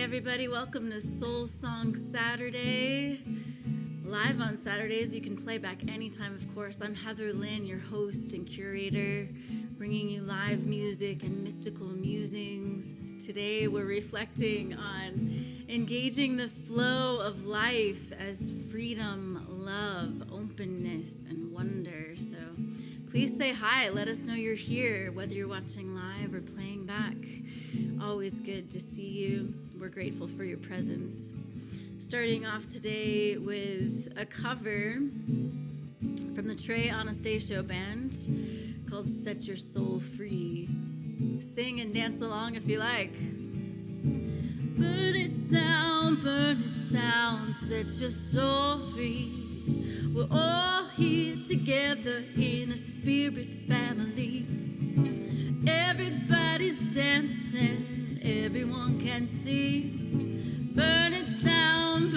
everybody, welcome to Soul Song Saturday. Live on Saturdays, you can play back anytime, of course. I'm Heatherlyn, your host and curator, bringing you live music and mystical musings. Today, we're reflecting on engaging the flow of life as freedom, love, openness, and wonder. So please say hi. Let us know you're here, whether you're watching live or playing back. Always good to see you. We're grateful for your presence. Starting off today with a cover from the Trey Anastasio band called Set Your Soul Free. Sing and dance along if you like. Burn it down, set your soul free. We're all here together in a spirit family. Everybody's dancing, everyone can see. Burn it down,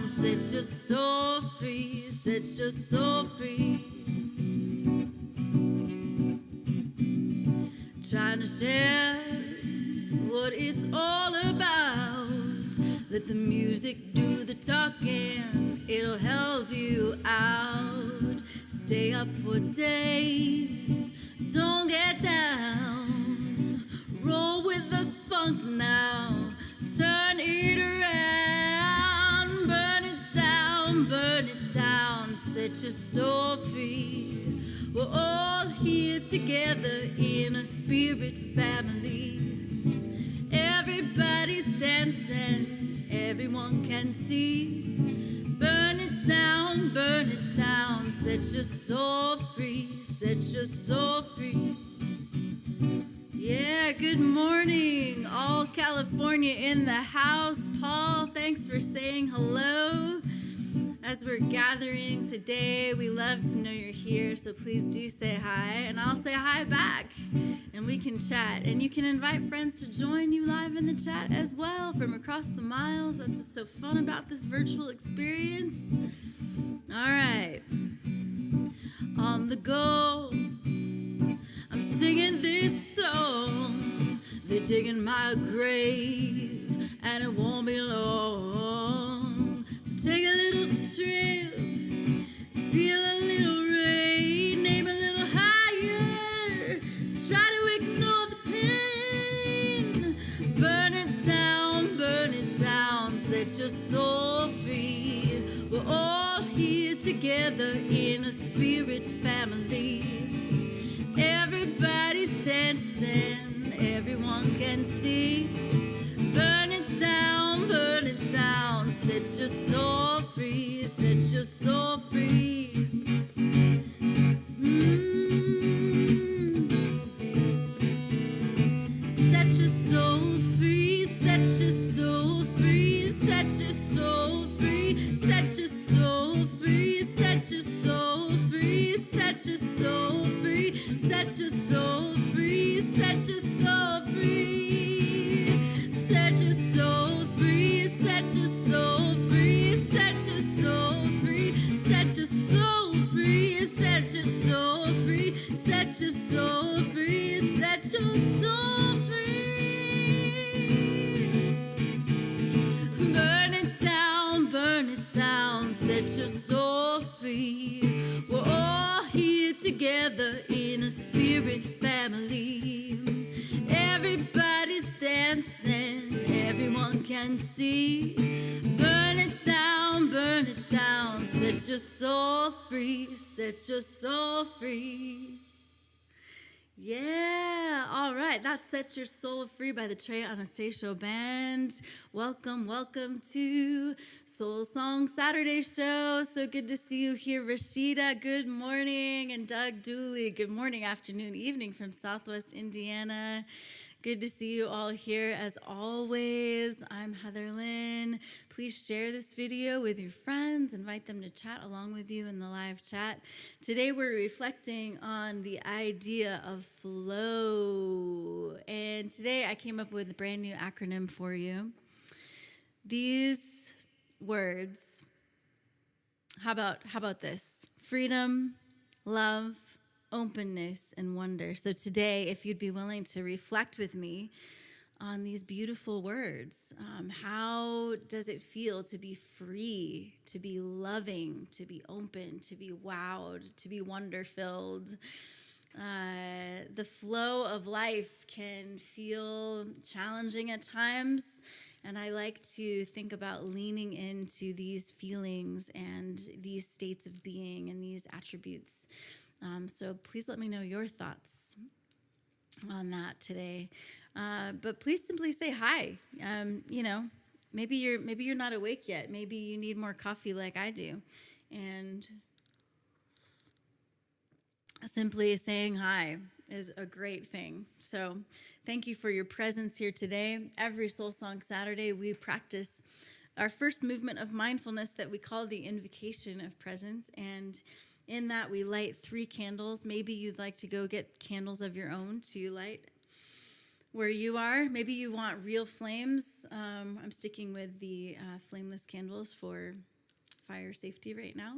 set your soul free, set your soul free. Trying to share what it's all about. Let the music do the talking, it'll help you out. Stay up for days, don't get down. Roll with the funk now, turn it around. Burn it down, set your soul free. We're all here together in a spirit family. Everybody's dancing, everyone can see. Burn it down, set your soul free, set your soul free. Yeah, good morning, all California in the house. Paul, thanks for saying hello. As we're gathering today, we love to know you're here, so please do say hi, and I'll say hi back, and we can chat. And you can invite friends to join you live in the chat as well from across the miles. That's what's so fun about this virtual experience. All right, on the go, I'm singing this song. They're digging my grave, and it won't be long. So take a little trip, feel a little rain, aim a little higher, try to ignore the pain. Burn it down, set your soul free. We're all here together in a spirit family. Everybody's dancing, everyone can see. Burn it down, set your soul free, set your soul free. Set your soul free, set your soul free, set your soul free, set your soul free, set your soul free, set your soul free, set your soul free, set your soul free, set your soul free, set your soul free, set your soul free, set your soul free, set your soul free, set your soul free, set your soul free. Burn it down, set your soul free. We're all here together in a spirit family. Everybody's dancing, everyone can see. Burn it down, set your soul free, set your soul free. Yeah, all right, that's Set Your Soul Free by the Trey Anastasio Band. Welcome to Soul Song Saturday show. So good to see you here. Rashida, good morning. And Doug Dooley, good morning, afternoon, evening from Southwest Indiana. Good to see you all here as always. I'm Heatherlyn. Please share this video with your friends. Invite them to chat along with you in the live chat. Today we're reflecting on the idea of flow. And today I came up with a brand new acronym for you. These words, how about this? Freedom, love, openness, and wonder. So today, if you'd be willing to reflect with me on these beautiful words. How does it feel to be free, to be loving, to be open, to be wowed, to be wonder-filled? The flow of life can feel challenging at times, and I like to think about leaning into these feelings and these states of being and these attributes. So please let me know your thoughts on that today. But please simply say hi. Maybe you're not awake yet. Maybe you need more coffee like I do, and simply saying hi is a great thing. So thank you for your presence here today. Every Soul Song Saturday, we practice our first movement of mindfulness that we call the Invocation of Presence. And in that, we light 3 candles. Maybe you'd like to go get candles of your own to light where you are. Maybe you want real flames. I'm sticking with the flameless candles for fire safety right now.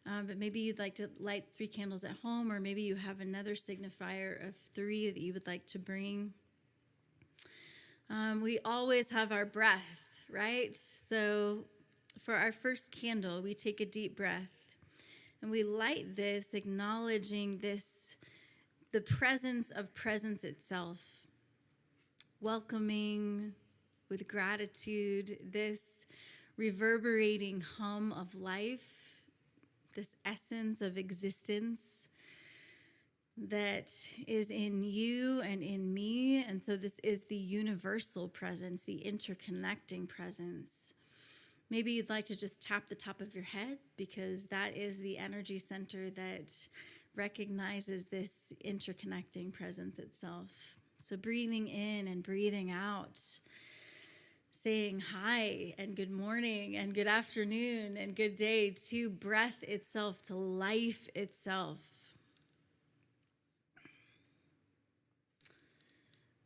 But maybe you'd like to light 3 candles at home, or maybe you have another signifier of 3 that you would like to bring. We always have our breath, right? So for our first candle, we take a deep breath and we light this, acknowledging the presence of presence itself, welcoming with gratitude this reverberating hum of life, this essence of existence that is in you and in me. And so this is the universal presence, the interconnecting presence. Maybe you'd like to just tap the top of your head, because that is the energy center that recognizes this interconnecting presence itself. So breathing in and breathing out, saying hi and good morning and good afternoon and good day to breath itself, to life itself.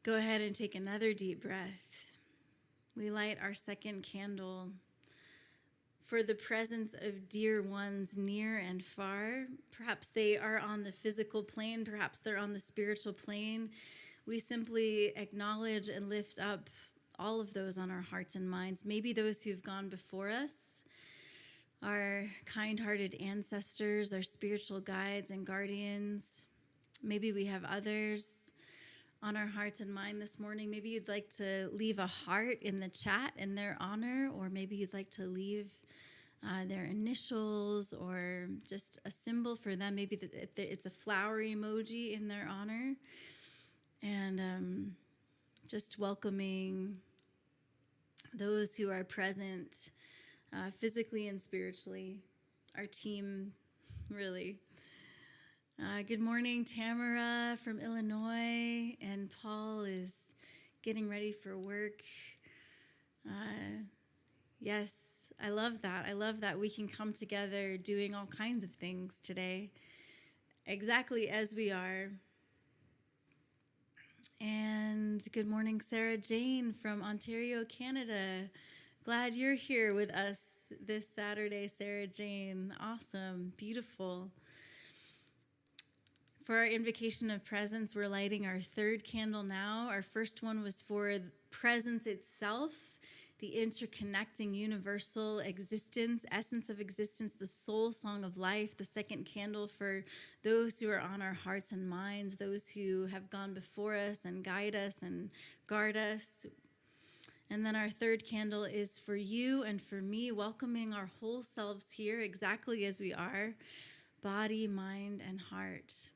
Go ahead and take another deep breath. We light our second candle for the presence of dear ones near and far. Perhaps they are on the physical plane, perhaps they're on the spiritual plane. We simply acknowledge and lift up all of those on our hearts and minds. Maybe those who've gone before us, our kind-hearted ancestors, our spiritual guides and guardians. Maybe we have others on our hearts and mind this morning. Maybe you'd like to leave a heart in the chat in their honor, or maybe you'd like to leave their initials or just a symbol for them. Maybe it's a flower emoji in their honor. And just welcoming those who are present physically and spiritually, our team, really. Good morning, Tamara from Illinois, and Paul is getting ready for work. Yes, I love that. I love that we can come together doing all kinds of things today, exactly as we are. And good morning, Sarah Jane from Ontario, Canada. Glad you're here with us this Saturday, Sarah Jane. Awesome, beautiful. For our invocation of presence, we're lighting our 3rd candle now. Our first one was for presence itself, the interconnecting universal existence, essence of existence, the soul song of life. The second candle for those who are on our hearts and minds, those who have gone before us and guide us and guard us. And then our 3rd candle is for you and for me, welcoming our whole selves here exactly as we are, body, mind, and heart.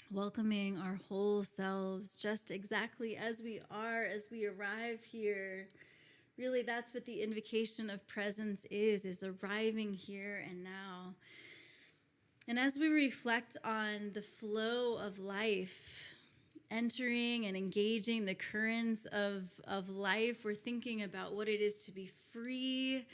Welcoming our whole selves just exactly as we are, as we arrive here. Really, that's what the invocation of presence is arriving here and now. And as we reflect on the flow of life, entering and engaging the currents of life, we're thinking about what it is to be free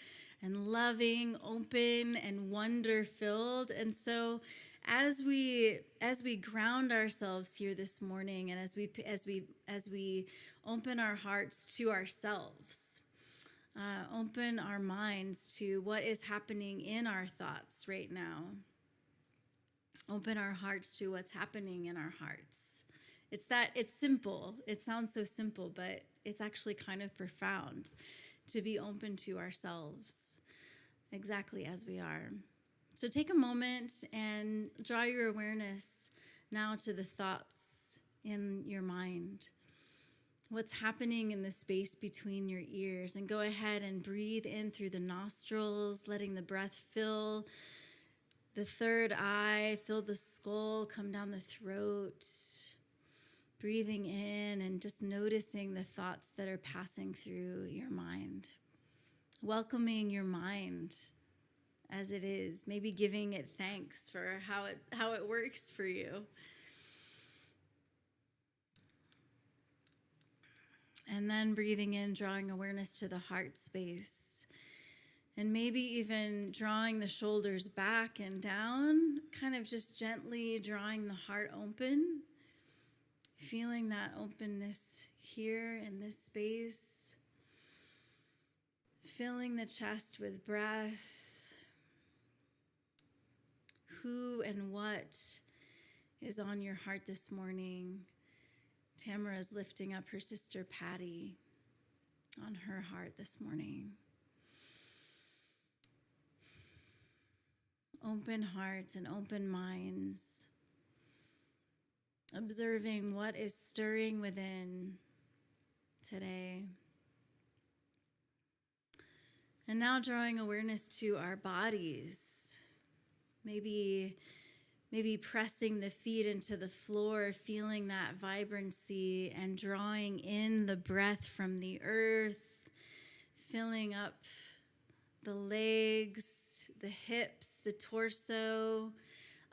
and loving, open, and wonder-filled. And so as we ground ourselves here this morning, and as we open our hearts to ourselves, open our minds to what is happening in our thoughts right now, open our hearts to what's happening in our hearts. It's simple. It sounds so simple, but it's actually kind of profound to be open to ourselves exactly as we are. So take a moment and draw your awareness now to the thoughts in your mind. What's happening in the space between your ears, and go ahead and breathe in through the nostrils, letting the breath fill the third eye, fill the skull, come down the throat, breathing in and just noticing the thoughts that are passing through your mind. Welcoming your mind as it is, maybe giving it thanks for how it works for you. And then breathing in, drawing awareness to the heart space. And maybe even drawing the shoulders back and down, kind of just gently drawing the heart open. Feeling that openness here in this space. Filling the chest with breath. Who and what is on your heart this morning? Tamara is lifting up her sister Patty on her heart this morning. Open hearts and open minds. Observing what is stirring within today. And now drawing awareness to our bodies. Maybe pressing the feet into the floor, feeling that vibrancy and drawing in the breath from the earth, filling up the legs, the hips, the torso,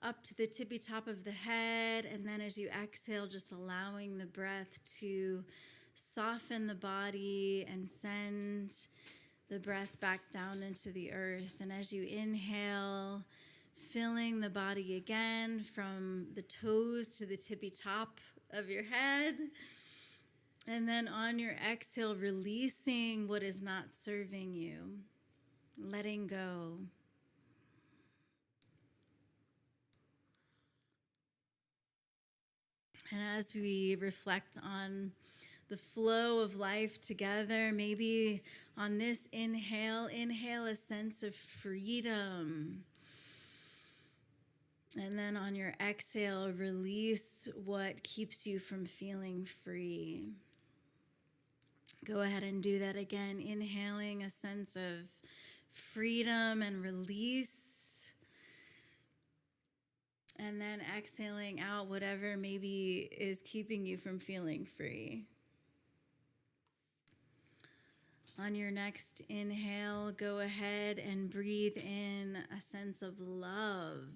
up to the tippy top of the head. And then as you exhale, just allowing the breath to soften the body and send the breath back down into the earth. And as you inhale, filling the body again from the toes to the tippy top of your head. And then on your exhale, releasing what is not serving you, letting go. And as we reflect on the flow of life together, maybe on this inhale a sense of freedom. And then on your exhale, release what keeps you from feeling free. Go ahead and do that again, inhaling a sense of freedom and release. And then exhaling out whatever maybe is keeping you from feeling free. On your next inhale, go ahead and breathe in a sense of love.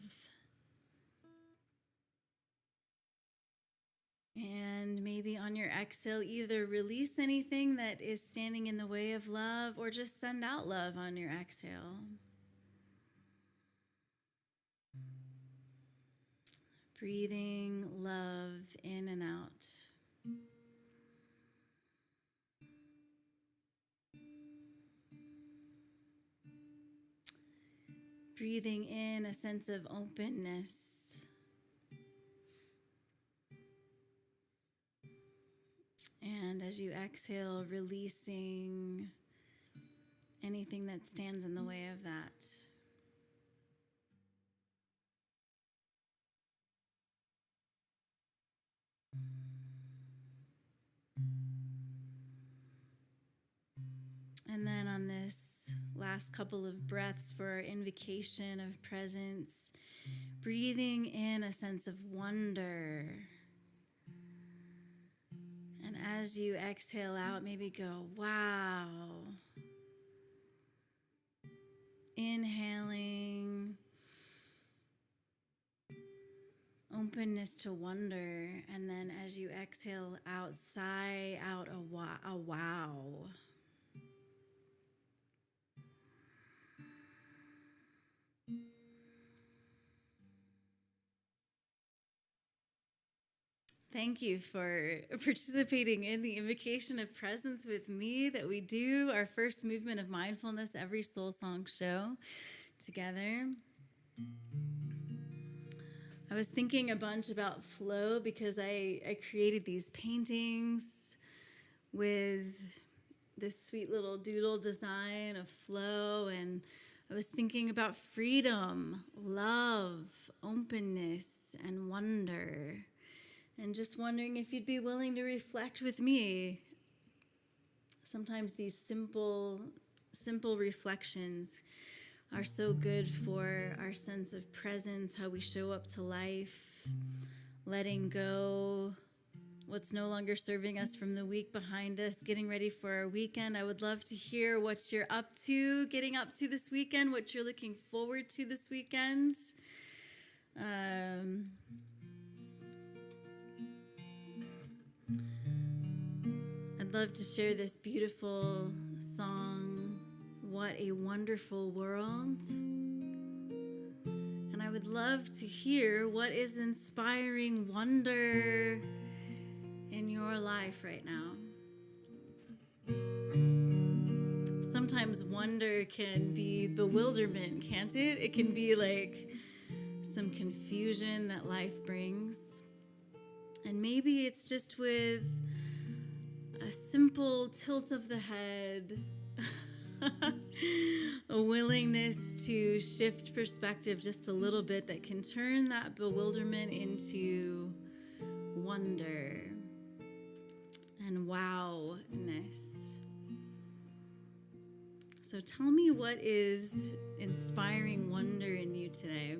And maybe on your exhale, either release anything that is standing in the way of love or just send out love on your exhale. Breathing love in and out. Breathing in a sense of openness. And as you exhale, releasing anything that stands in the way of that. And then on this last couple of breaths for our invocation of presence, breathing in a sense of wonder. And as you exhale out, maybe go, wow. Inhaling openness to wonder. And then as you exhale out, sigh out a wow. Thank you for participating in the invocation of presence with me that we do our first movement of mindfulness every Soul Song show together. I was thinking a bunch about flow because I created these paintings with this sweet little doodle design of flow, and I was thinking about freedom, love, openness, and wonder, and just wondering if you'd be willing to reflect with me. Sometimes these simple reflections are so good for our sense of presence, how we show up to life, letting go what's no longer serving us from the week behind us, getting ready for our weekend. I would love to hear what you're up to, getting up to this weekend, what you're looking forward to this weekend. I'd love to share this beautiful song, What a Wonderful World. And I would love to hear what is inspiring wonder in your life right now. Sometimes wonder can be bewilderment, can't it? It can be like some confusion that life brings. And maybe it's just with a simple tilt of the head, a willingness to shift perspective just a little bit that can turn that bewilderment into wonder and wow-ness. So tell me, what is inspiring wonder in you today?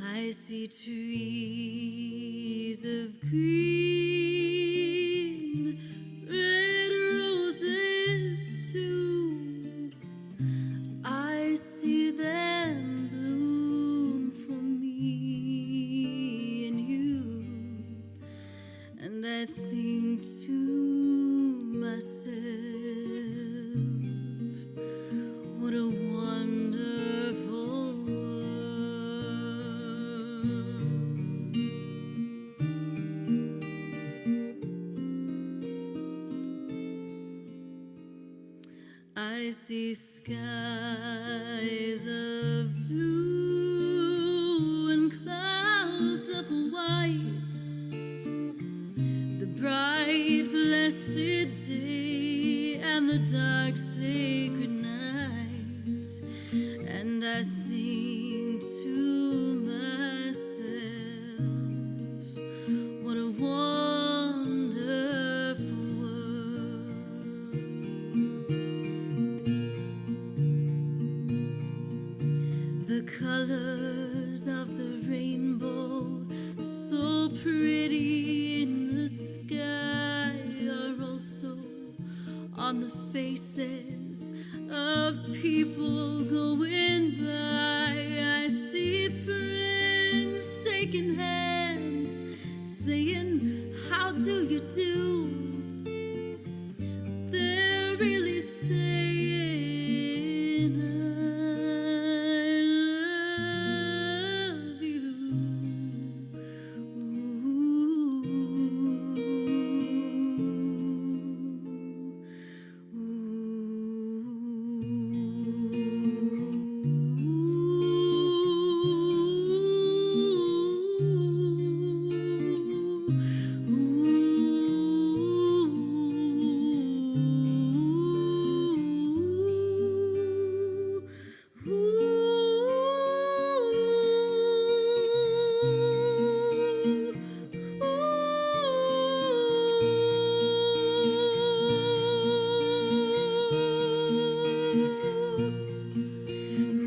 I see trees of green, red roses too. I see them bloom for me and you. And I think to myself, what a wonderful I see skies of blue and clouds of white, the bright blessed day and the dark sacred night. And I think to myself, what a wonderful world. The colors of the rainbow, so pretty in the sky, are also on the faces of people going by. I see friends shaking hands, saying, how do you do? They're really saying, I love you.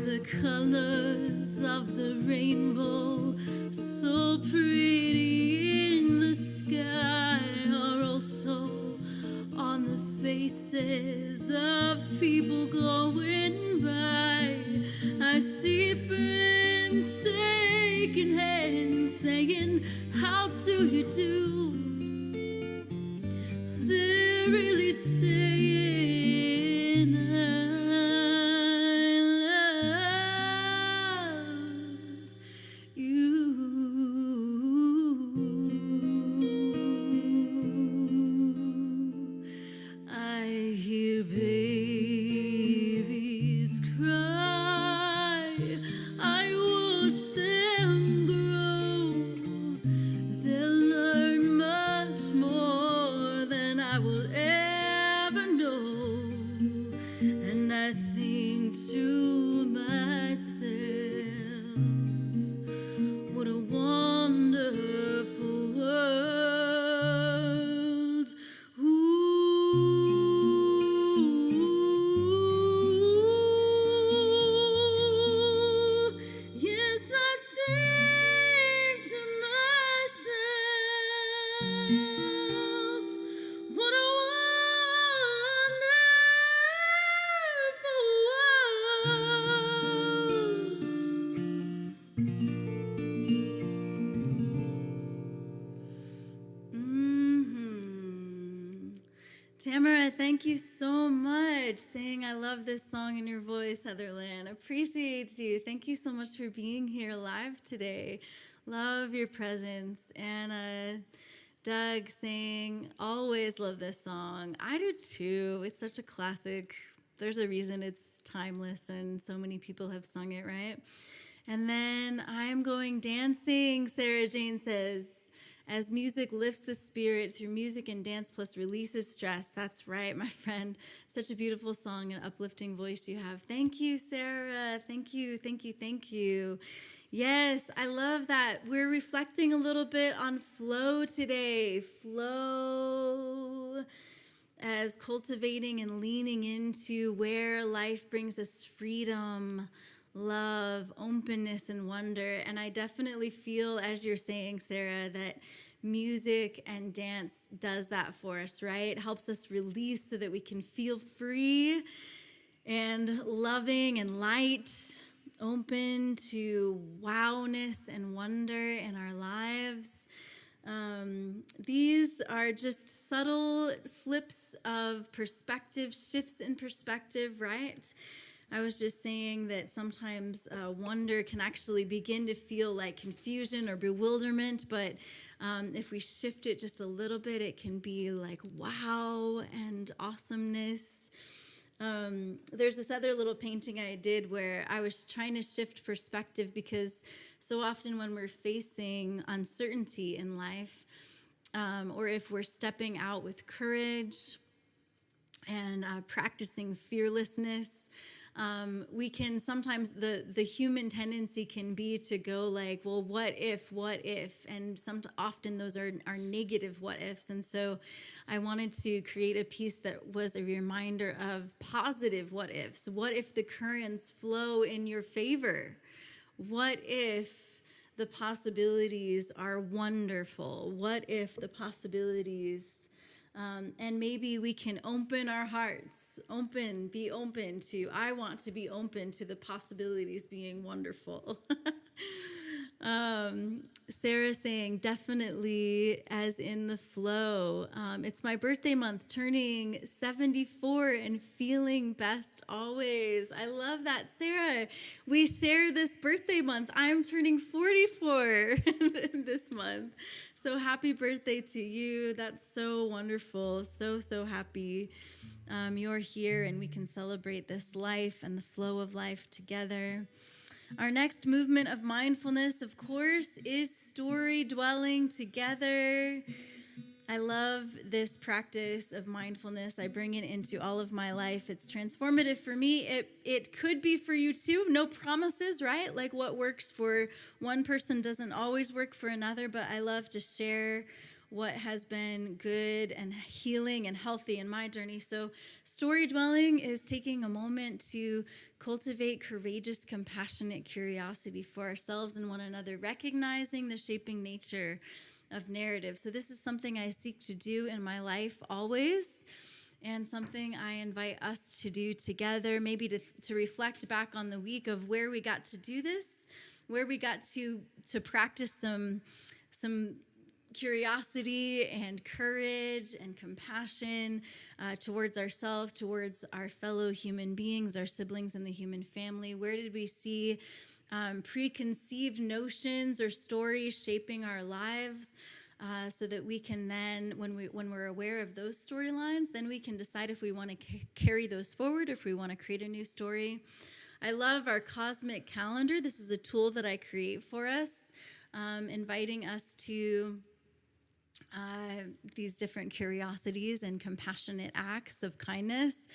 The colors of the rainbow, so pretty in the sky, are also on the faces of people going by. I see friends shaking hands, saying, how do you do? They're really saying, I love you. I hear baby thank you so much. Saying I love this song in your voice, Heatherlyn. Appreciate you. Thank you so much for being here live today. Love your presence. And Doug saying, always love this song. I do too. It's such a classic. There's a reason it's timeless and so many people have sung it, right? And then I'm going dancing, Sarah Jane says, as music lifts the spirit through music and dance plus releases stress. That's right, my friend. Such a beautiful song and uplifting voice you have. Thank you, Sarah. Thank you, thank you, thank you. Yes, I love that. We're reflecting a little bit on flow today. Flow as cultivating and leaning into where life brings us freedom, love, openness, and wonder. And I definitely feel, as you're saying, Sarah, that music and dance does that for us, right? It helps us release so that we can feel free and loving and light, open to wowness and wonder in our lives. These are just subtle flips of perspective, shifts in perspective, right? I was just saying that sometimes wonder can actually begin to feel like confusion or bewilderment, but if we shift it just a little bit, it can be like wow and awesomeness. There's this other little painting I did where I was trying to shift perspective because so often when we're facing uncertainty in life, or if we're stepping out with courage and practicing fearlessness, we can sometimes, the human tendency can be to go like, well, what if, and often those are negative what ifs. And so I wanted to create a piece that was a reminder of positive what ifs. What if the currents flow in your favor? What if the possibilities are wonderful? What if the possibilities and maybe we can open our hearts, be open to, I want to be open to the possibilities being wonderful. Sarah saying, definitely as in the flow. It's my birthday month, turning 74 and feeling best always. I love that, Sarah. We share this birthday month. I'm turning 44 this month. So happy birthday to you. That's so wonderful. So happy you're here and we can celebrate this life and the flow of life together. Our next movement of mindfulness, of course, is story dwelling together. I love this practice of mindfulness. I bring it into all of my life. It's transformative for me. It could be for you too. No promises, right? Like what works for one person doesn't always work for another, but I love to share what has been good and healing and healthy in my journey. So story dwelling is taking a moment to cultivate courageous, compassionate curiosity for ourselves and one another, recognizing the shaping nature of narrative. So this is something I seek to do in my life always, and something I invite us to do together, maybe to reflect back on the week of where we got to do this, where we got to practice some curiosity and courage and compassion towards ourselves, towards our fellow human beings, our siblings in the human family. Where did we see preconceived notions or stories shaping our lives, so that we can then, when we're aware of those storylines, then we can decide if we want to carry those forward, if we want to create a new story. I love our cosmic calendar. This is a tool that I create for us, inviting us to these different curiosities and compassionate acts of kindness.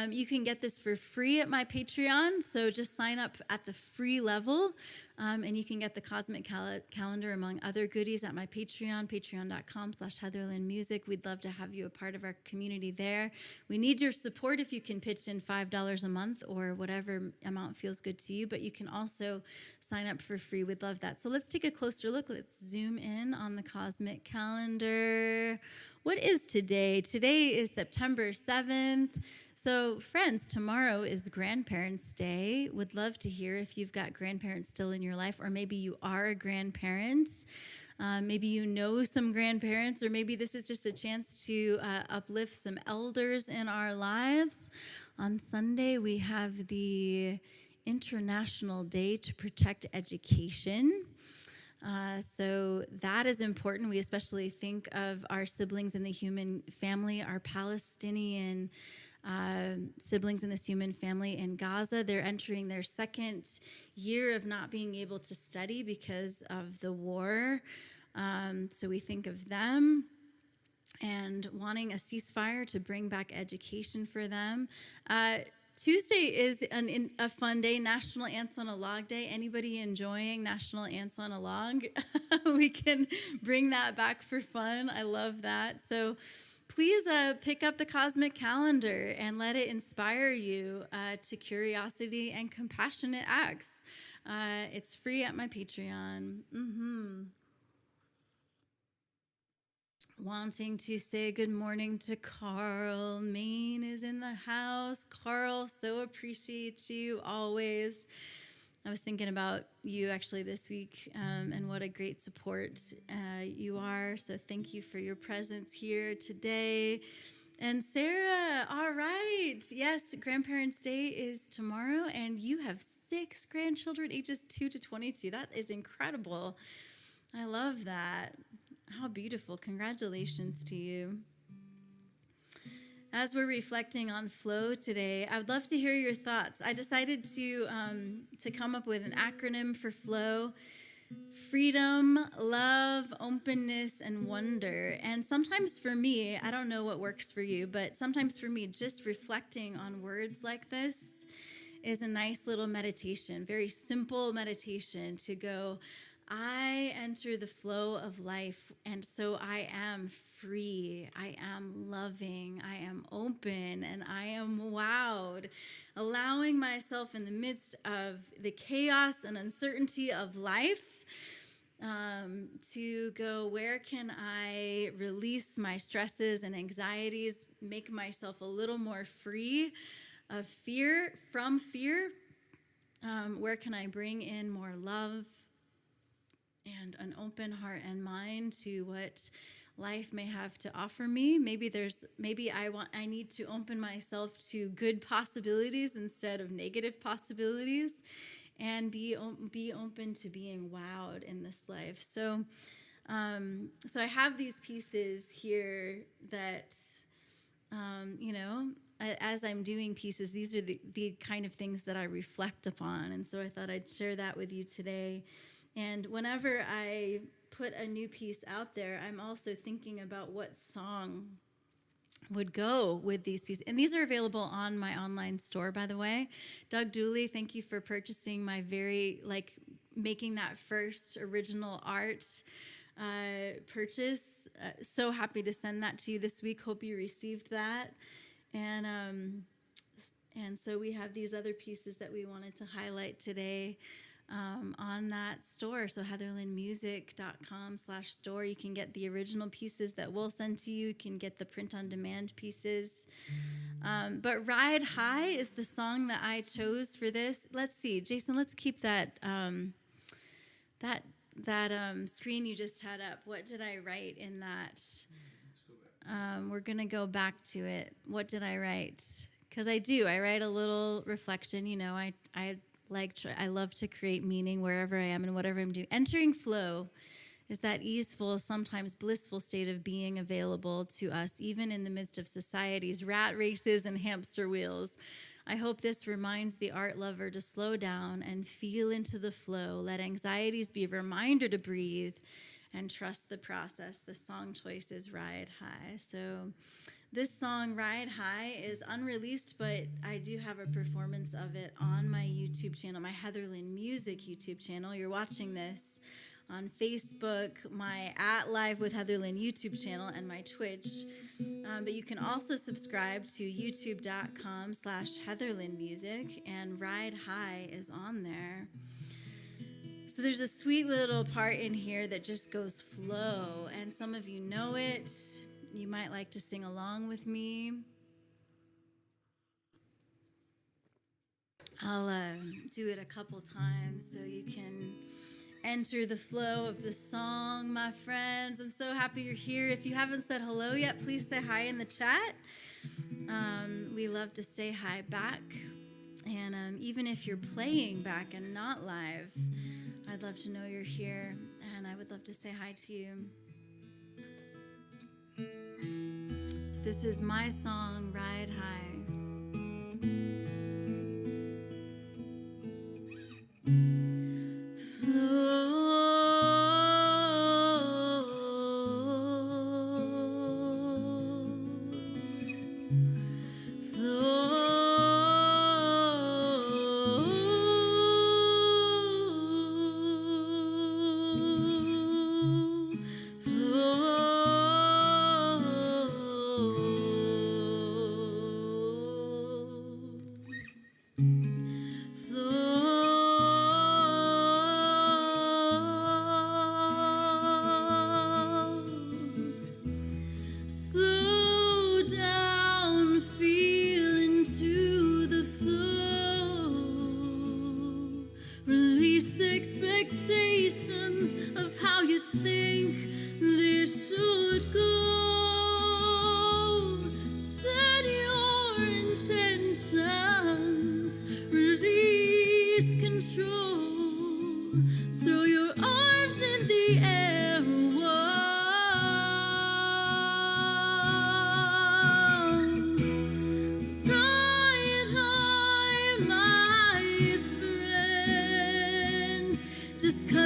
You can get this for free at my Patreon, so just sign up at the free level, and you can get the Cosmic Calendar among other goodies at my Patreon, patreon.com/HeatherlynMusic. We'd love to have you a part of our community there. We need your support if you can pitch in $5 a month or whatever amount feels good to you, but you can also sign up for free. We'd love that. So let's take a closer look. Let's zoom in on the Cosmic Calendar. What is today? Today is September 7th. So, friends, tomorrow is Grandparents' Day. Would love to hear if you've got grandparents still in your life, or maybe you are a grandparent. Maybe you know some grandparents, or maybe this is just a chance to uplift some elders in our lives. On Sunday, we have the International Day to Protect Education. So that is important. We especially think of our siblings in the human family, our Palestinian siblings in this human family in Gaza. They're entering their second year of not being able to study because of the war. So we think of them and wanting a ceasefire to bring back education for them. Tuesday is a fun day, National Ants on a Log Day. Anybody enjoying National Ants on a Log? We can bring that back for fun. I love that. So please pick up the cosmic calendar and let it inspire you to curiosity and compassionate acts. It's free at my Patreon. Wanting to say good morning to Carl. Maine is in the house. Carl, so appreciate you always. I was thinking about you actually this week and what a great support you are. So thank you for your presence here today. And Sarah, all right. Yes, Grandparents' Day is tomorrow, and you have 6 grandchildren, ages 2 to 22. That is incredible. I love that. How beautiful. Congratulations to you. As we're reflecting on flow today, I would love to hear your thoughts. I decided to come up with an acronym for flow: freedom, love, openness, and wonder. And sometimes for me, I don't know what works for you, but sometimes for me, just reflecting on words like this is a nice little meditation, very simple meditation to go, I enter the flow of life, and so I am free, I am loving, I am open, and I am wowed, allowing myself in the midst of the chaos and uncertainty of life to go, where can I release my stresses and anxieties, make myself a little more free of fear, from fear? Where can I bring in more love and an open heart and mind to what life may have to offer me? Maybe I need to open myself to good possibilities instead of negative possibilities, and be open to being wowed in this life. So I have these pieces here that as I'm doing pieces, these are the kind of things that I reflect upon, and so I thought I'd share that with you today. And whenever I put a new piece out there, I'm also thinking about what song would go with these pieces. And these are available on my online store, by the way. Doug Dooley, thank you for purchasing my making that first original art purchase. So happy to send that to you this week. Hope you received that. And so we have these other pieces that we wanted to highlight today. On that store. So heatherlynmusic.com/store. You can get the original pieces that we'll send to you. You can get the print-on-demand pieces. But Ride High is the song that I chose for this. Let's see, Jason, let's keep that screen you just had up. What did I write in that? We're going to go back to it. What did I write? Because I write a little reflection. I love to create meaning wherever I am and whatever I'm doing. Entering flow is that easeful, sometimes blissful state of being available to us, even in the midst of society's rat races and hamster wheels. I hope this reminds the art lover to slow down and feel into the flow. Let anxieties be a reminder to breathe and trust the process. The song choice is Ride High. So this song, Ride High, is unreleased, but I do have a performance of it on my YouTube channel, my Heatherlyn Music YouTube channel. You're watching this on Facebook, my @Live with Heatherlyn YouTube channel, and my Twitch. But you can also subscribe to youtube.com/HeatherlynMusic, and Ride High is on there. So there's a sweet little part in here that just goes flow, and some of you know it. You might like to sing along with me. I'll do it a couple times so you can enter the flow of the song, my friends. I'm so happy you're here. If you haven't said hello yet, please say hi in the chat. We love to say hi back. And even if you're playing back and not live, I'd love to know you're here, and I would love to say hi to you. So this is my song, Ride High.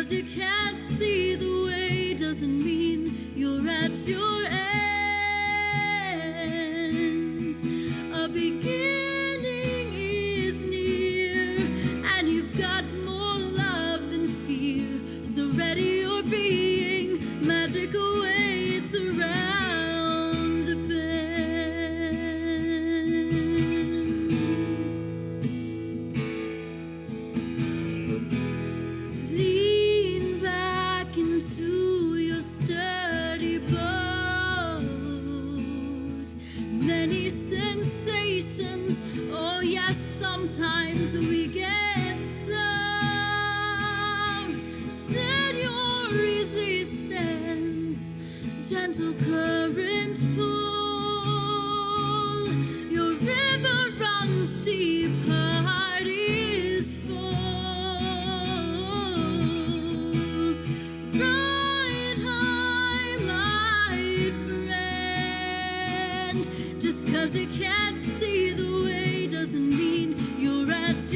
You can't see the way doesn't mean you're at your end. A beginning is near, and you've got more love than fear. So ready your being, magic awaits around the sometimes we get soaked. Shed your resistance, gentle current pull. Your river runs deep, heart is full. Ride high, my friend. Just 'cause you can't see the way doesn't mean you're at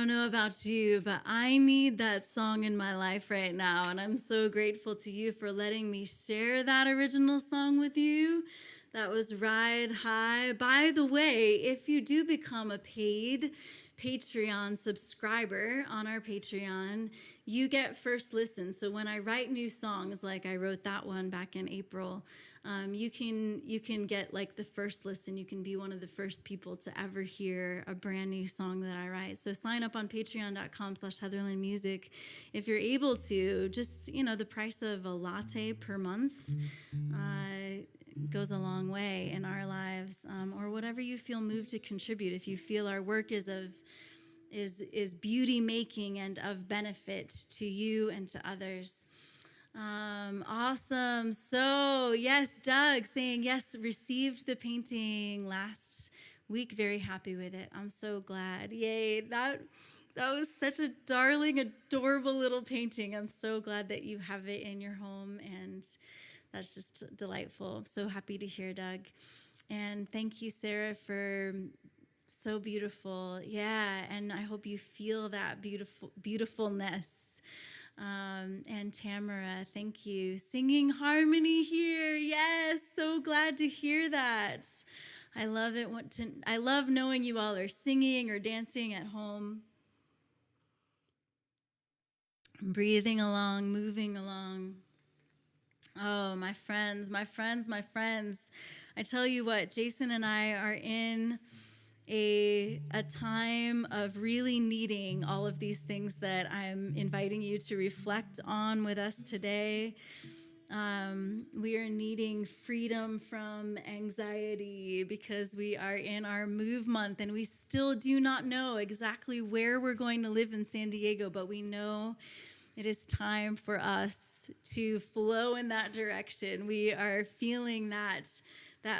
don't know about you, but I need that song in my life right now. And I'm so grateful to you for letting me share that original song with you. That was Ride High. By the way, if you do become a paid Patreon subscriber on our Patreon, you get first listen. So when I write new songs, like I wrote that one back in April, you can get like the first listen. You can be one of the first people to ever hear a brand new song that I write. So sign up on patreon.com/HeatherlynMusic if you're able to. Just, the price of a latte per month goes a long way in our lives, or whatever you feel moved to contribute. If you feel our work is beauty making and of benefit to you and to others. Awesome. So yes, Doug saying yes, received the painting last week. Very happy with it. I'm so glad. Yay. That was such a darling, adorable little painting. I'm so glad that you have it in your home, and that's just delightful. I'm so happy to hear, Doug. And thank you, Sarah, for so beautiful. Yeah, and I hope you feel that beautifulness. And Tamara, thank you. Singing harmony here. Yes, so glad to hear that. I love it. I love knowing you all are singing or dancing at home. Breathing along, moving along. Oh, my friends. I tell you what, Jason and I are in a time of really needing all of these things that I'm inviting you to reflect on with us today. We are needing freedom from anxiety because we are in our move month, and we still do not know exactly where we're going to live in San Diego, but we know it is time for us to flow in that direction. We are feeling that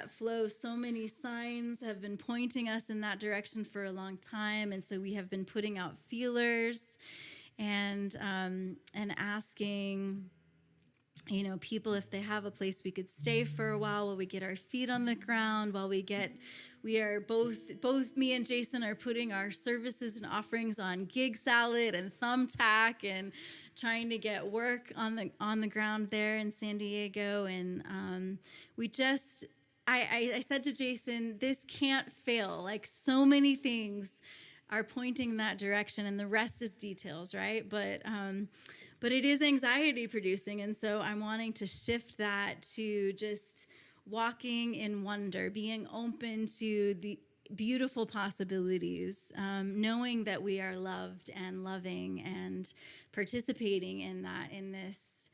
flow. So many signs have been pointing us in that direction for a long time, and so we have been putting out feelers and asking, people if they have a place we could stay for a while we get our feet on the ground, we are both me and Jason are putting our services and offerings on Gig Salad and Thumbtack and trying to get work on the ground there in San Diego. And I said to Jason, this can't fail. Like, so many things are pointing in that direction, and the rest is details, right? But it is anxiety producing, and so I'm wanting to shift that to just walking in wonder, being open to the beautiful possibilities, knowing that we are loved and loving and participating in that, in this.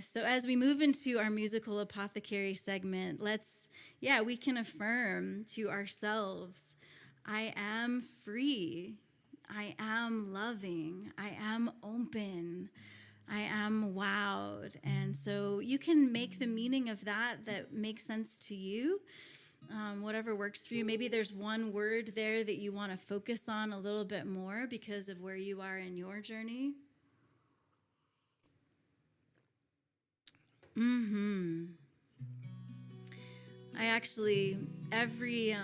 So as we move into our musical apothecary segment, we can affirm to ourselves, I am free, I am loving, I am open, I am wowed. And so you can make the meaning of that makes sense to you, whatever works for you. Maybe there's one word there that you want to focus on a little bit more because of where you are in your journey. I actually, every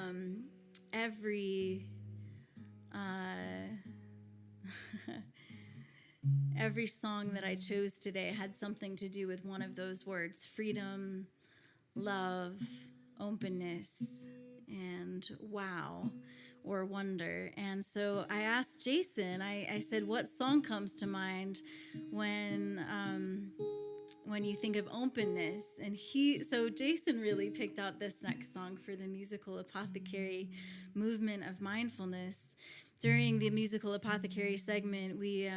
song that I chose today had something to do with one of those words: freedom, love, openness, and wow, or wonder. And so I asked Jason, I said, what song comes to mind when you think of openness? And so Jason really picked out this next song for the musical apothecary movement of mindfulness. During the musical apothecary segment, we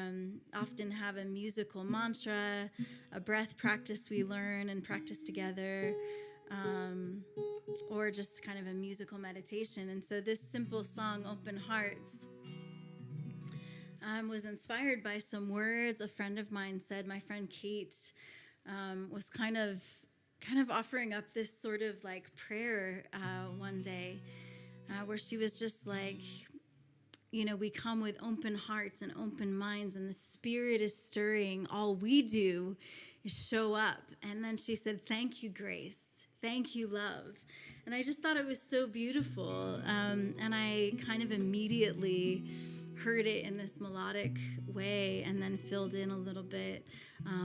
often have a musical mantra, a breath practice we learn and practice together, or just kind of a musical meditation. And so this simple song, Open Hearts, was inspired by some words a friend of mine said. My friend Kate was kind of offering up this sort of like prayer one day, where she was just like, we come with open hearts and open minds, and the Spirit is stirring. All we do is show up. And then she said, thank you, grace. Thank you, love. And I just thought it was so beautiful. And I kind of immediately heard it in this melodic way and then filled in a little bit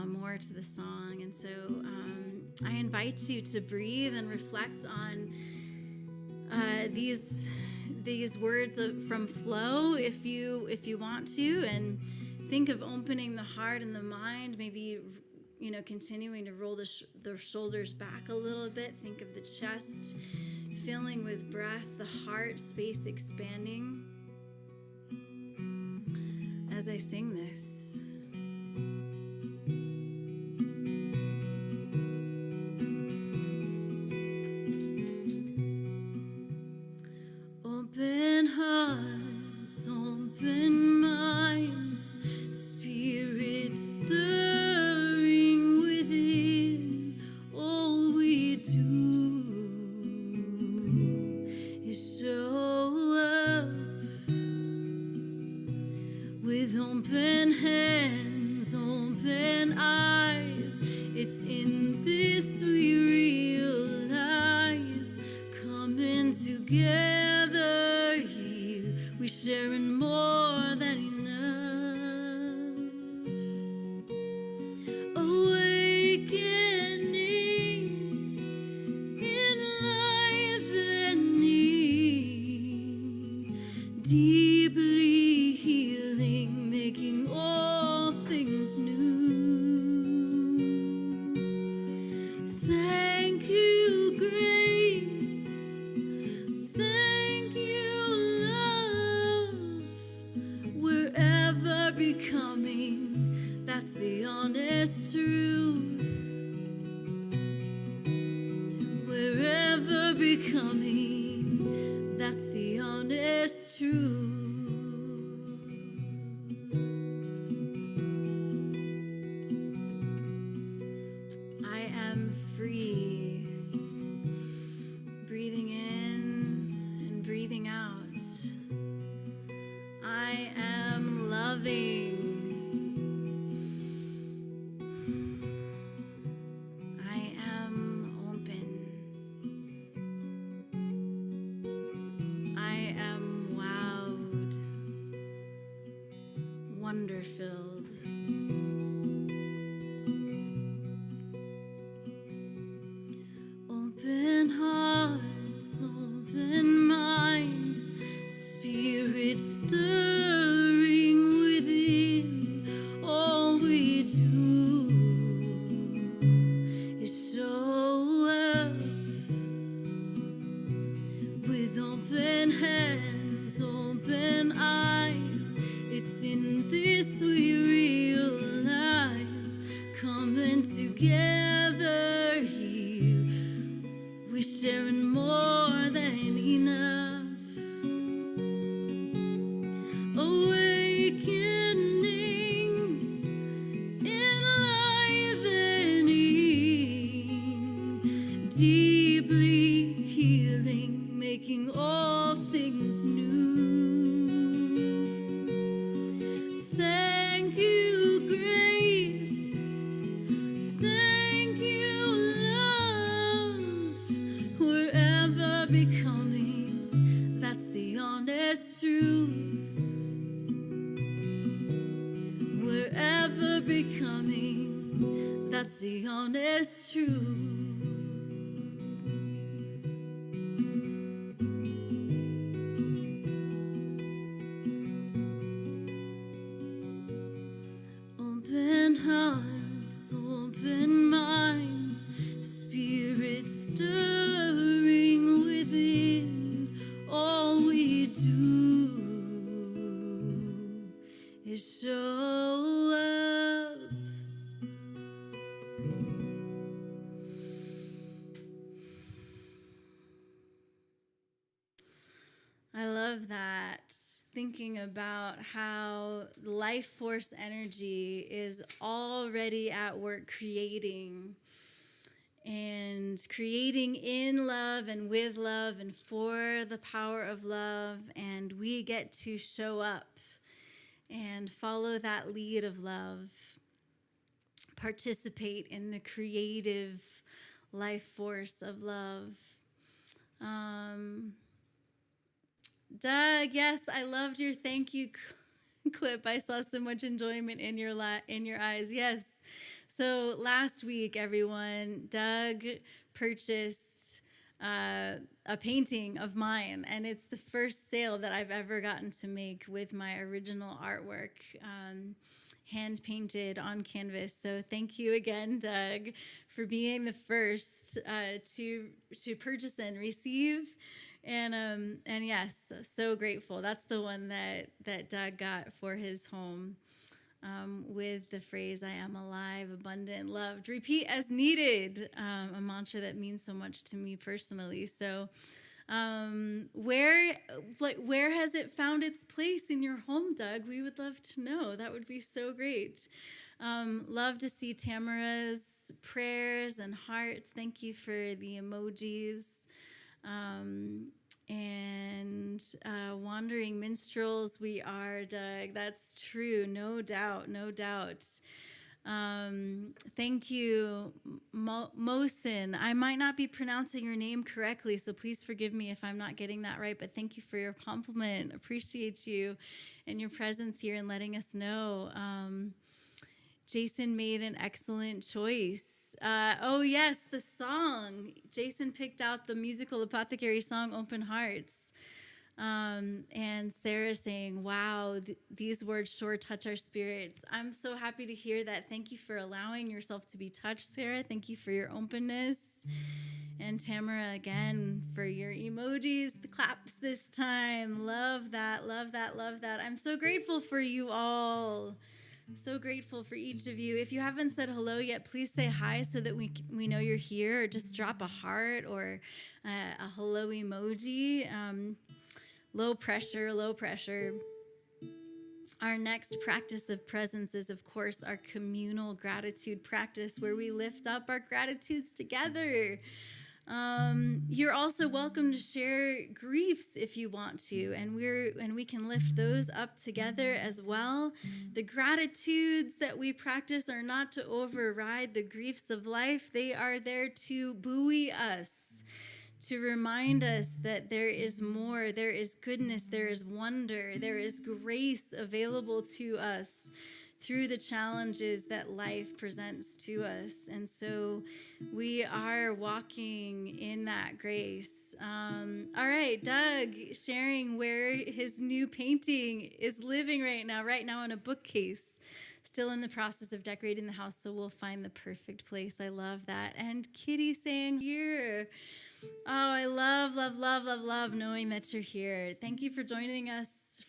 more to the song. And so I invite you to breathe and reflect on these words from F.L.O.W. if you want to, and think of opening the heart and the mind, maybe continuing to roll the shoulders back a little bit. Think of the chest filling with breath, the heart space expanding as I sing this. Open hearts, open minds, spirit stirring within. All we do is show up with open hands, open eyes. It's in this we realize, coming together here, we sharing more than enough. Awakening in life and need, deeply healing, making all things new. Thank you, grace. Thank you, love. Wherever becoming, that's the honest truth. Wherever becoming, that's the honest truth. I am free, breathing in and breathing out. I am loving. I am open. I am wowed, wonder-filled. Open hearts, open minds, spirit stirring within. All we do is show up with open hands, open eyes. It's in this we realize, coming together here, we're sharing more than enough. Awakening in life and need, deeply healing, making all things new. Thank you, grace. Thank you, love. Wherever becoming, that's the honest truth. Wherever becoming, that's the honest truth. Open hearts, open minds, spirit stirring within. All we do is show up. I love that. Thinking about how life force energy is already at work creating in love and with love and for the power of love. And we get to show up and follow that lead of love, participate in the creative life force of love. Doug, yes, I loved your thank you clip. I saw so much enjoyment in your eyes. Yes. So last week, everyone, Doug purchased a painting of mine, and it's the first sale that I've ever gotten to make with my original artwork, hand painted on canvas. So thank you again, Doug, for being the first to purchase and receive. And yes, so grateful. That's the one that Doug got for his home, with the phrase, "I am alive, abundant, loved, repeat as needed," a mantra that means so much to me personally. So where has it found its place in your home, Doug? We would love to know. That would be so great. Love to see Tamara's prayers and hearts. Thank you for the emojis. And wandering minstrels we are, Doug. That's true. No doubt. No doubt. Thank you, Mosin. I might not be pronouncing your name correctly, so please forgive me if I'm not getting that right, but thank you for your compliment. Appreciate you and your presence here and letting us know. Jason made an excellent choice. Oh, yes, the song. Jason picked out the musical apothecary song, Open Hearts. And Sarah saying, wow, these words sure touch our spirits. I'm so happy to hear that. Thank you for allowing yourself to be touched, Sarah. Thank you for your openness. And Tamara, again, for your emojis, the claps this time. Love that, love that, love that. I'm so grateful for you all. So grateful for each of you. If you haven't said hello yet, please say hi so that we know you're here, or just drop a heart or a hello emoji. Low pressure, low pressure. Our next practice of presence is, of course, our communal gratitude practice, where we lift up our gratitudes together. You're also welcome to share griefs if you want to, and we can lift those up together as well. The gratitudes that we practice are not to override the griefs of life. They are there to buoy us, to remind us that there is more, there is goodness, there is wonder, there is grace available to us through the challenges that life presents to us. And so we are walking in that grace. All right, Doug sharing where his new painting is living right now in a bookcase. Still in the process of decorating the house, so we'll find the perfect place. I love that. And Kitty saying here. Oh, I love knowing that you're here. Thank you for joining us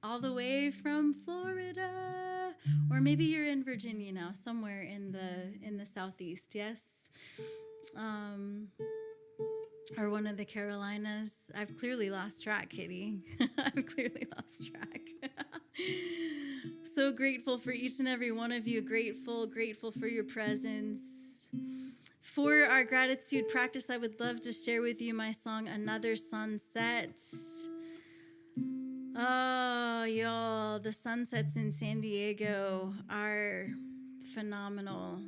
all the way from Florida, or maybe you're in Virginia now, somewhere in the southeast. Yes, or one of the Carolinas. I've clearly lost track, Kitty. I've clearly lost track. So grateful for each and every one of you. Grateful for your presence. For our gratitude practice, I would love to share with you my song, Another Sunset. Oh, y'all, the sunsets in San Diego are phenomenal.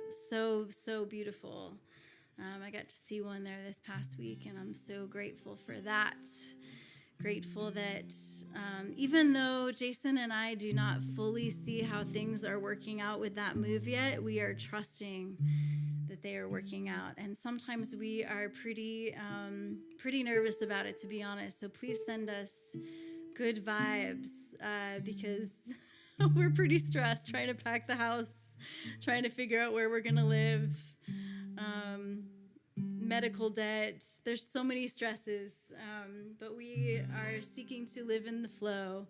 So beautiful. I got to see one there this past week, and I'm so grateful for that. Grateful that even though Jason and I do not fully see how things are working out with that move yet, we are trusting that they are working out. And sometimes we are pretty nervous about it, to be honest. So please send us good vibes because we're pretty stressed trying to pack the house, trying to figure out where we're going to live. Medical debt. There's so many stresses, but we are seeking to live in the flow.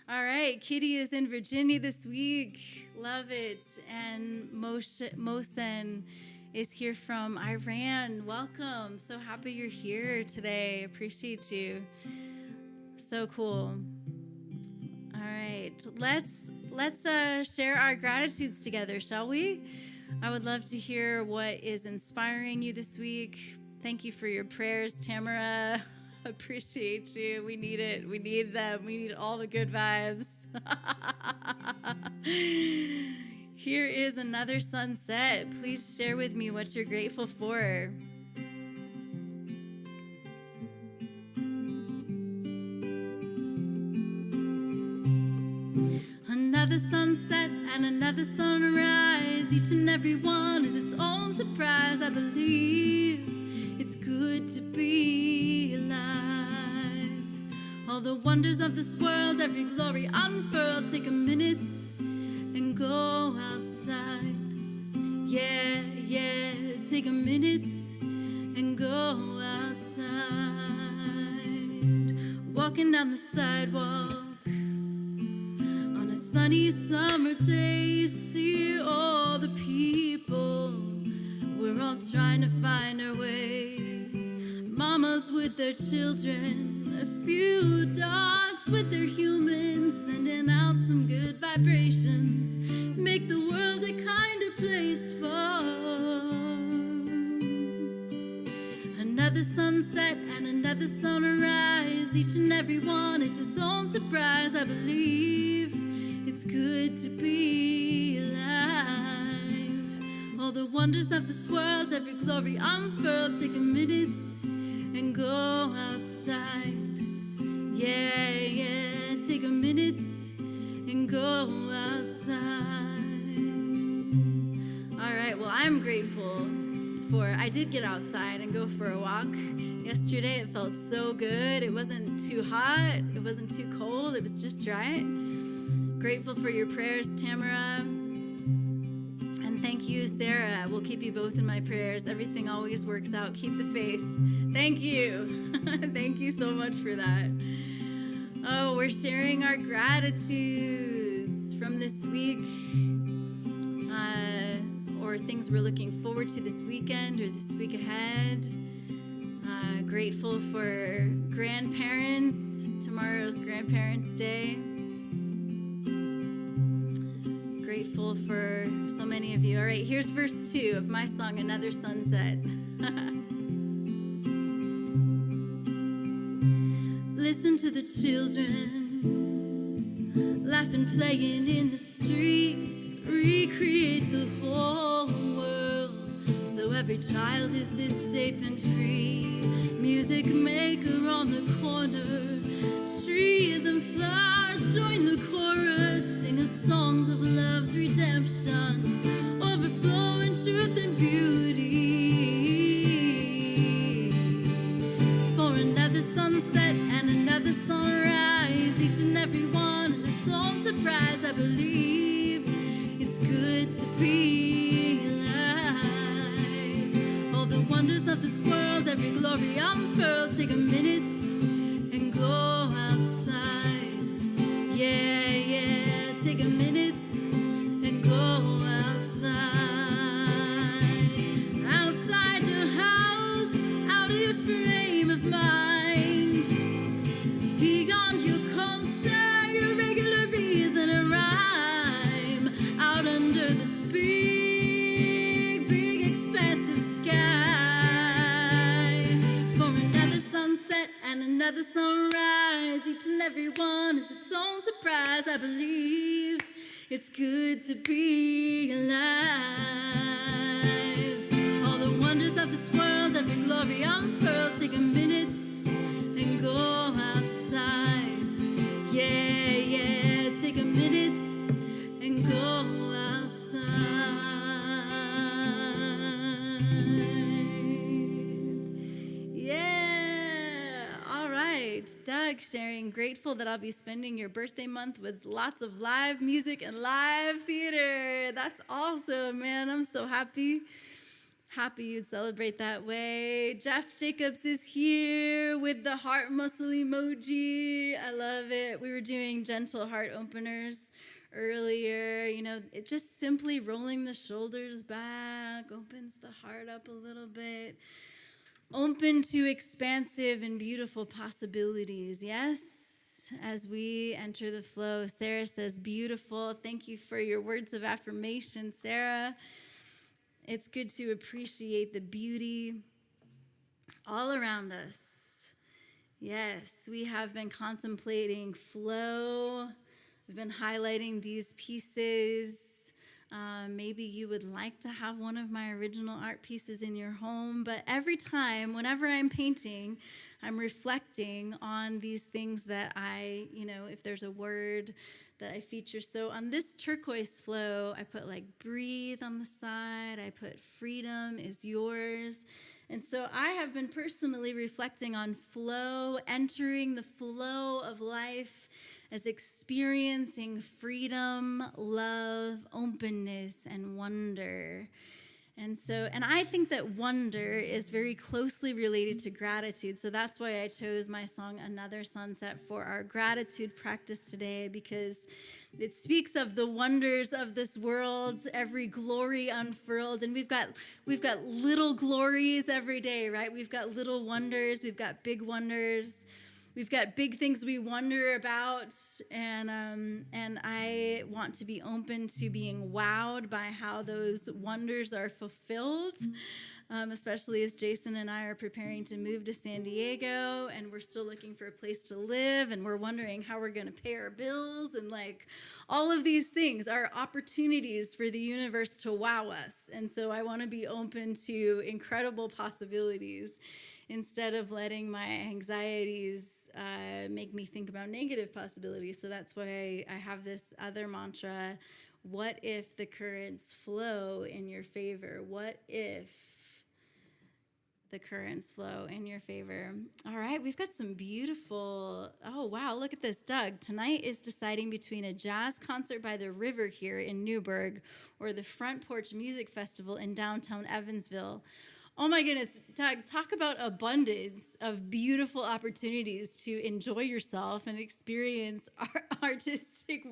All right, Kitty is in Virginia this week. Love it. And Mohsen is here from Iran. Welcome. So happy you're here today. Appreciate you. So cool. All right, let's share our gratitudes together, shall we? I would love to hear what is inspiring you this week. Thank you for your prayers, Tamara. Appreciate you. We need it. We need them. We need all the good vibes. Here is another sunset. Please share with me what you're grateful for. sunset and another sunrise. Each and every one is its own surprise. I believe it's good to be alive. All the wonders of this world, every glory unfurled. Take a minute and go outside. Yeah, yeah, take a minute and go outside. Walking down the sidewalk on a sunny summer day, you see all the people. We're all trying to find our way. Mamas with their children, a few dogs with their humans, sending out some good vibrations. Make the world a kinder place for another sunset and another sunrise. Each and every one is its own surprise. I believe it's good to be alive. All the wonders of this world, every glory unfurled. Take a minute and go outside. Yeah, yeah, take a minute and go outside. All right, well, I'm grateful I did get outside and go for a walk yesterday. It felt so good. It wasn't too hot. It wasn't too cold. It was just right. Grateful for your prayers, Tamara. And thank you, Sarah. We'll keep you both in my prayers. Everything always works out. Keep the faith. Thank you. Thank you so much for that. Oh, we're sharing our gratitudes from this week. Or things we're looking forward to this weekend or this week ahead. Grateful for grandparents. Tomorrow's Grandparents' Day. Grateful for so many of you. All right, here's verse 2 of my song, Another Sunset. Listen to the children, laughing, playing in the streets. Recreate the whole world, so every child is this safe and free. Music maker on the corner, trees and flowers join the chorus, sing us songs of love's redemption, overflowing truth and beauty. For another sunset and another sunrise, each and every one is its own surprise. I believe it's good to be alive. All the wonders of this world, every glory unfurled. Take a minute and go outside. Yeah, yeah, take a minute and go outside. Outside your house, out of your frame of mind. Beyond your culture, your regular reason and rhyme. Out under this big, big, expansive sky. For another sunset and another sunrise. Each and every one is its own surprise. I believe it's good to be alive. All the wonders of this world, every glory unfurled. Take a minute and go outside. Yeah, yeah, take a minute and go outside. Yeah. All right. Doug sharing, grateful that I'll be spending your birthday month with lots of live music and live theater. That's awesome, man. I'm so happy. Happy you'd celebrate that way. Jeff Jacobs is here with the heart muscle emoji. I love it. We were doing gentle heart openers earlier. You know, it just simply rolling the shoulders back opens the heart up a little bit. Open to expansive and beautiful possibilities. Yes, as we enter the flow. Sarah says, beautiful. Thank you for your words of affirmation, Sarah. It's good to appreciate the beauty all around us. Yes, we have been contemplating flow. We've been highlighting these pieces. Maybe you would like to have one of my original art pieces in your home, but every time, whenever I'm painting, I'm reflecting reflecting on these things that I, if there's a word that I feature. So on this turquoise flow, I put like breathe on the side. I put freedom is yours. And so I have been personally reflecting on flow, entering the flow of life as experiencing freedom, love, openness, and wonder. And I think that wonder is very closely related to gratitude. So that's why I chose my song, Another Sunset, for our gratitude practice today, because it speaks of the wonders of this world, every glory unfurled. And we've got little glories every day, right? We've got little wonders. We've got big wonders. We've got big things we wonder about, and I want to be open to being wowed by how those wonders are fulfilled, especially as Jason and I are preparing to move to San Diego, and we're still looking for a place to live, and we're wondering how we're going to pay our bills, and like all of these things are opportunities for the universe to wow us. And so I want to be open to incredible possibilities, instead of letting my anxieties make me think about negative possibilities. So that's why I have this other mantra: what if the currents flow in your favor? What if the currents flow in your favor? All right, we've got some beautiful, oh wow, look at this, Doug. Tonight is deciding between a jazz concert by the river here in Newburgh or the Front Porch Music Festival in downtown Evansville. Oh my goodness, Doug, talk about abundance of beautiful opportunities to enjoy yourself and experience artistic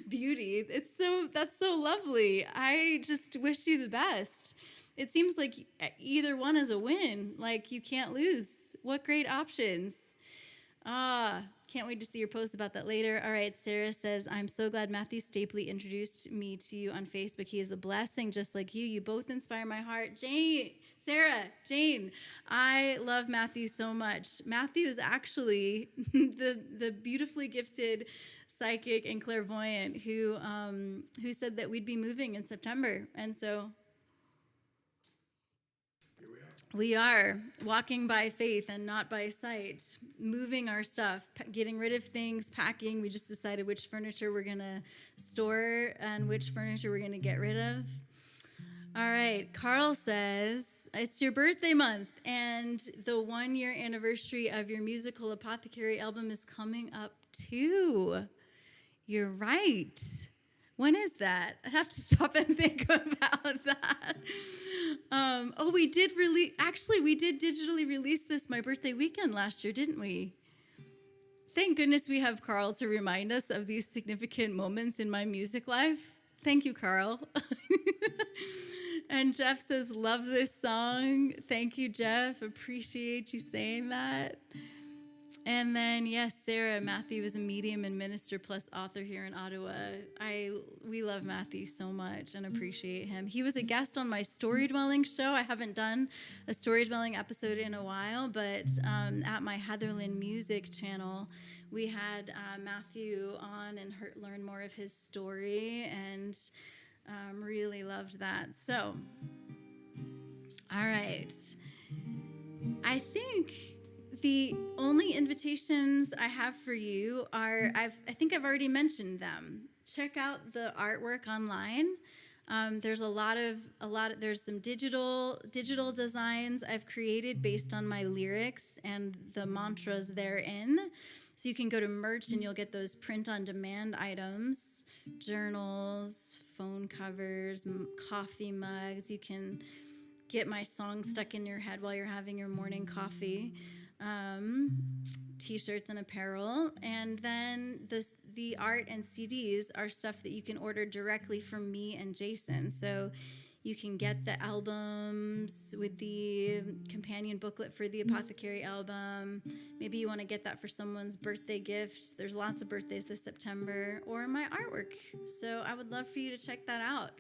beauty. That's so lovely. I just wish you the best. It seems like either one is a win. Like, you can't lose. What great options. Can't wait to see your post about that later. All right, Sarah says, I'm so glad Matthew Stapley introduced me to you on Facebook. He is a blessing just like you. You both inspire my heart. Jane, I love Matthew so much. Matthew is actually the beautifully gifted psychic and clairvoyant who said that we'd be moving in September. And so we are walking by faith and not by sight, moving our stuff, getting rid of things, packing. We just decided which furniture we're going to store and which furniture we're going to get rid of. All right, Carl says, it's your birthday month, and the 1-year anniversary of your musical Apothecary album is coming up too. You're right. When is that? I'd have to stop and think about that. We did digitally release this my birthday weekend last year, didn't we? Thank goodness we have Carl to remind us of these significant moments in my music life. Thank you, Carl. And Jeff says, love this song. Thank you, Jeff. Appreciate you saying that. And then, yes, Sarah, Matthew is a medium and minister plus author here in Ottawa. We love Matthew so much and appreciate him. He was a guest on my Storydwelling show. I haven't done a Storydwelling episode in a while, but at my Heatherlyn music channel, we had Matthew on and learn more of his story, and really loved that. So, all right. I think the only invitations I have for you are, I think I've already mentioned them. Check out the artwork online. There's there's some digital designs I've created based on my lyrics and the mantras therein. So you can go to merch and you'll get those print on demand items, journals, phone covers, coffee mugs. You can get my song stuck in your head while you're having your morning coffee. T-shirts and apparel, and then the art and CDs are stuff that you can order directly from me and Jason. So you can get the albums with the companion booklet for the Apothecary album. Maybe you want to get that for someone's birthday gift. There's lots of birthdays this September, or my artwork. So I would love for you to check that out.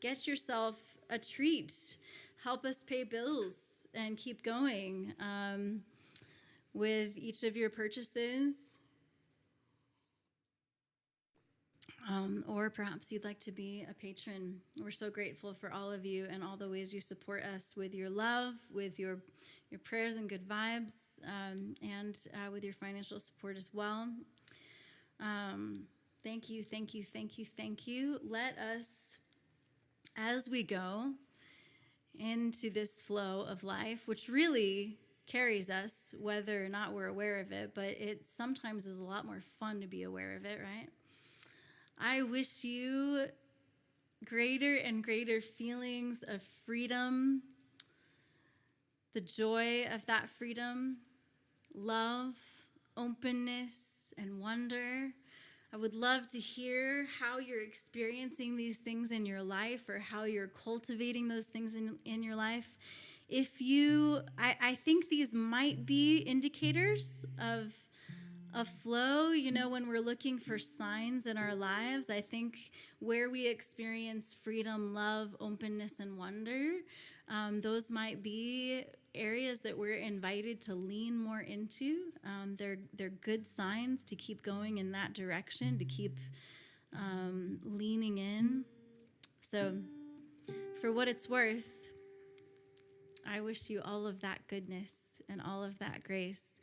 Get yourself a treat. Help us pay bills and keep going. With each of your purchases. or perhaps you'd like to be a patron. We're so grateful for all of you and all the ways you support us with your love, with your prayers and good vibes, and with your financial support as well. Thank you, thank you, thank you, thank you. Let us, as we go into this flow of life, which really carries us, whether or not we're aware of it, but it sometimes is a lot more fun to be aware of it, right? I wish you greater and greater feelings of freedom, the joy of that freedom, love, openness, and wonder. I would love to hear how you're experiencing these things in your life or how you're cultivating those things in your life. I think these might be indicators of flow, when we're looking for signs in our lives. I think where we experience freedom, love, openness, and wonder, those might be areas that we're invited to lean more into. They're good signs to keep going in that direction, to keep leaning in. So for what it's worth, I wish you all of that goodness and all of that grace.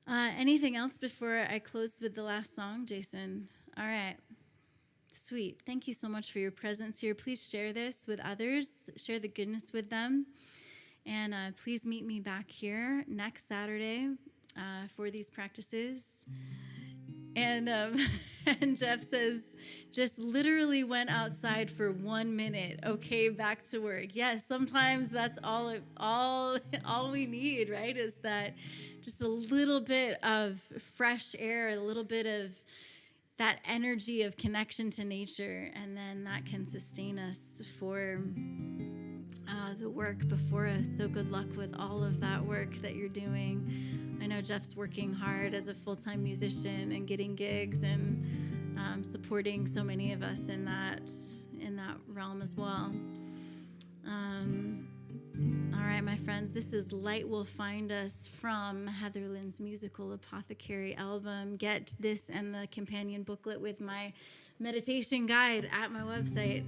Anything else before I close with the last song, Jason? All right. Sweet. Thank you so much for your presence here. Please share this with others. Share the goodness with them. And please meet me back here next Saturday for these practices. And and Jeff says, just literally went outside for 1 minute. Okay, back to work. Yes, sometimes that's all we need, right? Is that just a little bit of fresh air, a little bit of that energy of connection to nature, and then that can sustain us for the work before us. So good luck with all of that work that you're doing. I know Jeff's working hard as a full-time musician and getting gigs and supporting so many of us in that realm as well. All right, my friends, this is Light Will Find Us from Heatherlyn's Musical Apothecary album. Get this and the companion booklet with my meditation guide at my website.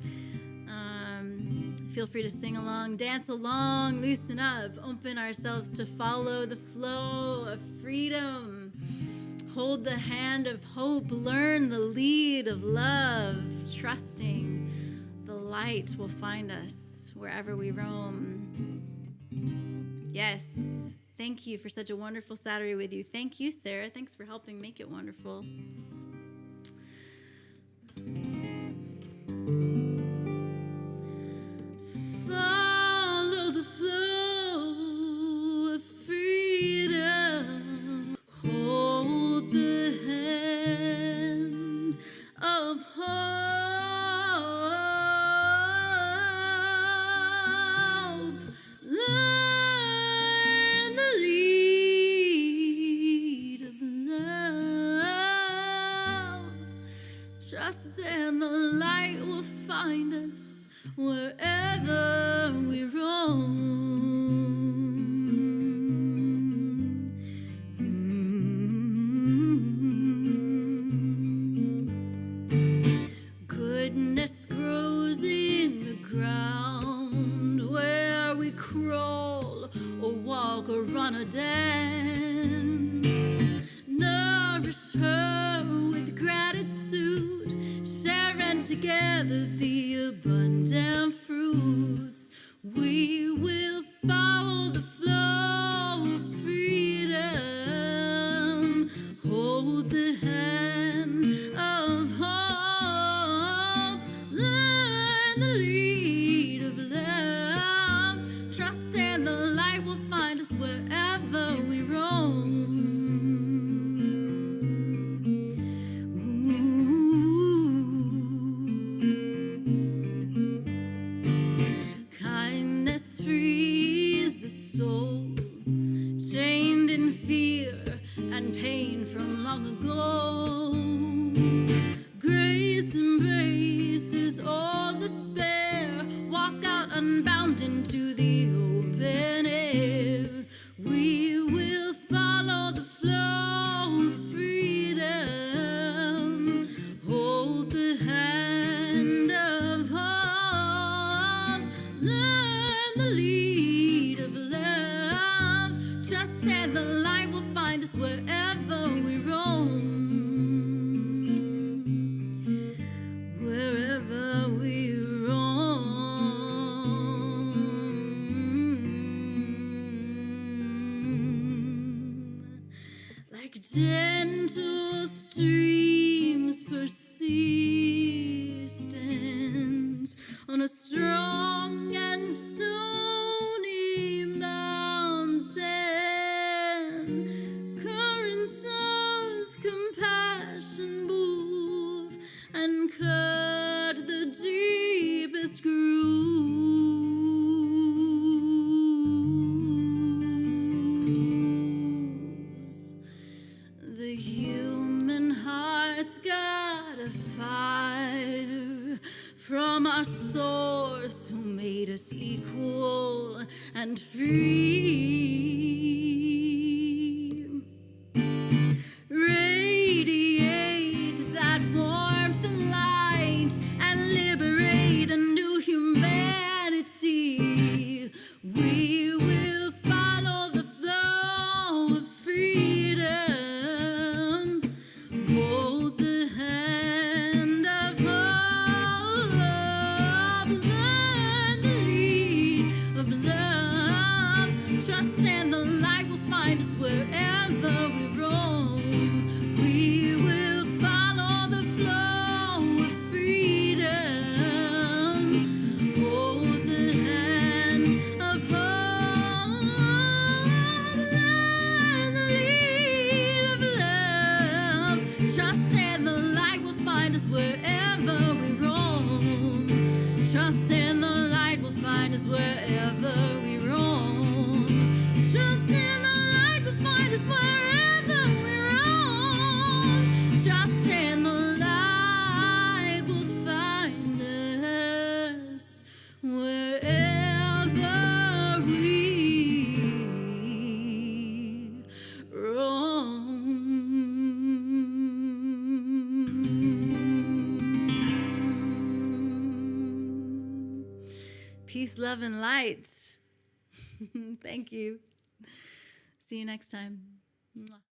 Feel free to sing along, dance along, loosen up, open ourselves to follow the flow of freedom. Hold the hand of hope, learn the lead of love, trusting the light will find us wherever we roam. Yes, thank you for such a wonderful Saturday with you. Thank you, Sarah. Thanks for helping make it wonderful. Follow the flow of freedom. Hold the hand of hope. Learn the lead of love. Trust and the light will find us wherever we roam. Goodness grows in the ground where we crawl or walk or run or dance. Nourish her with gratitude, sharing together the abundant fruits. We will follow the flow of freedom. Hold the hand of hope. Learn the lead of love. Trust and the light will find us wherever we roam. Kindness frees the soul, chained in fear and pain from long ago. Grace embraces all despair. Walk out unbound into the open air. We will follow the flow of freedom. Hold wherever we roam, wherever we roam, like gentle streams persistent on a strong and stony mountain. Currents of compassion move and cut the deepest grooves. The human heart's got a fire from our source who made us equal and free. Radiate that warmth and light and liberate a new humanity. We will follow the flow of freedom. Hold the hand of hope. Learn the lead of love. Trust and the light will find us wherever we roam. We will follow the flow of freedom. Hold the hand of hope. Learn the lead of love. Trust and the light will find us wherever we roam. Trust and the light will find us wherever we roam. Trust and the light will find us wherever we roam. Trust and the light will find us wherever we roam. Peace, love, and light. Thank you. See you next time. Mwah.